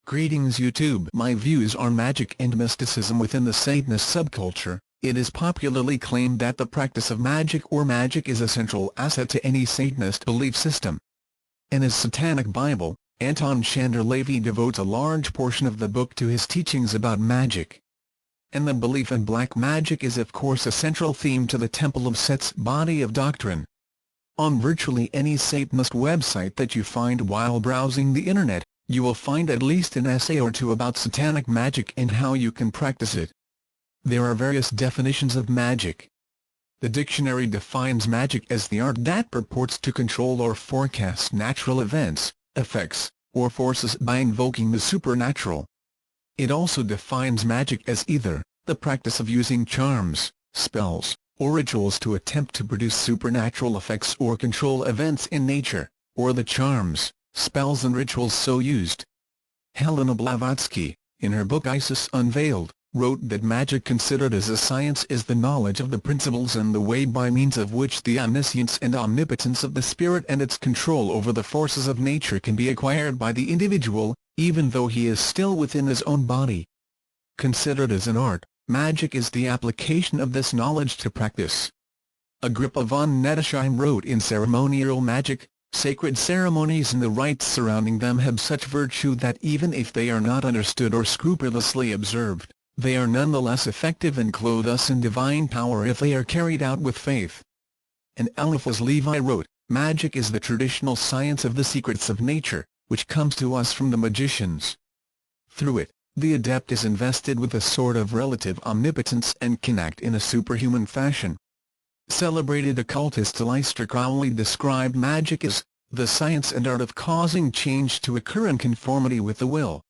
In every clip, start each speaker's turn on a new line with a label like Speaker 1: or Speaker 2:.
Speaker 1: Greetings YouTube. My views on magic and mysticism. Within the Satanist subculture, it is popularly claimed that the practice of magic is a central asset to any Satanist belief system. In his Satanic Bible, Anton Chandler LaVey devotes a large portion of the book to his teachings about magic. And the belief in black magic is of course a central theme to the Temple of Set's body of doctrine. On virtually any Satanist website that you find while browsing the internet, you will find at least an essay or two about satanic magic and how you can practice it. There are various definitions of magic. The dictionary defines magic as the art that purports to control or forecast natural events, effects, or forces by invoking the supernatural. It also defines magic as either the practice of using charms, spells, or rituals to attempt to produce supernatural effects or control events in nature, or the charms, spells and rituals so used. Helena Blavatsky, in her book Isis Unveiled, wrote that magic considered as a science is the knowledge of the principles and the way by means of which the omniscience and omnipotence of the spirit and its control over the forces of nature can be acquired by the individual, even though he is still within his own body. Considered as an art, magic is the application of this knowledge to practice. Agrippa von Nettesheim wrote in Ceremonial Magic, sacred ceremonies and the rites surrounding them have such virtue that even if they are not understood or scrupulously observed, they are nonetheless effective and clothe us in divine power if they are carried out with faith. And Eliphas Levi wrote, magic is the traditional science of the secrets of nature, which comes to us from the magicians. Through it, the adept is invested with a sort of relative omnipotence and can act in a superhuman fashion. Celebrated occultist Aleister Crowley described magic as the science and art of causing change to occur in conformity with the will.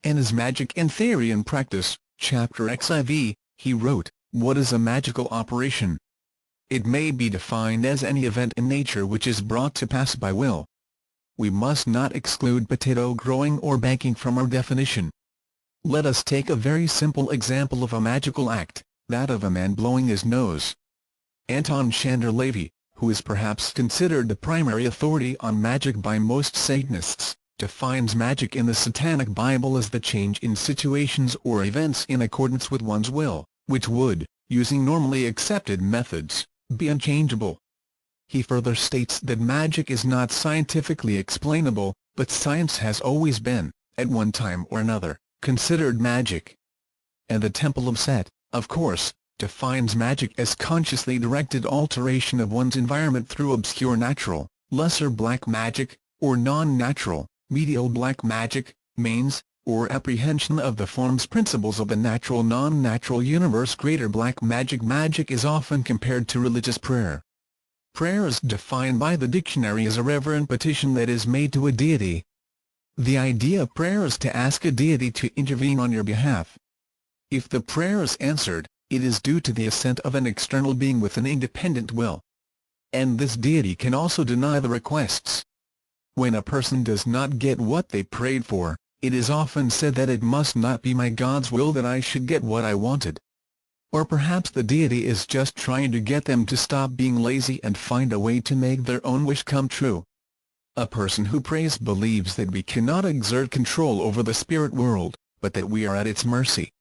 Speaker 1: And as Magic and Theory and Practice, Chapter XIV, he wrote, what is a magical operation? It may be defined as any event in nature which is brought to pass by will. We must not exclude potato growing or baking from our definition. Let us take a very simple example of a magical act, that of a man blowing his nose. Anton Chandler LaVey, who is perhaps considered the primary authority on magic by most Satanists, defines magic in the Satanic Bible as the change in situations or events in accordance with one's will, which would, using normally accepted methods, be unchangeable. He further states that magic is not scientifically explainable, but science has always been, at one time or another, considered magic. And the Temple of Set, of course, defines magic as consciously directed alteration of one's environment through obscure natural, lesser black magic, or non-natural, medial black magic, means, or apprehension of the forms principles of the natural non-natural universe. Greater black magic. Magic is often compared to religious prayer. Prayer is defined by the dictionary as a reverent petition that is made to a deity. The idea of prayer is to ask a deity to intervene on your behalf. If the prayer is answered, it is due to the assent of an external being with an independent will. And this deity can also deny the requests. When a person does not get what they prayed for, it is often said that it must not be my God's will that I should get what I wanted. Or perhaps the deity is just trying to get them to stop being lazy and find a way to make their own wish come true. A person who prays believes that we cannot exert control over the spirit world, but that we are at its mercy.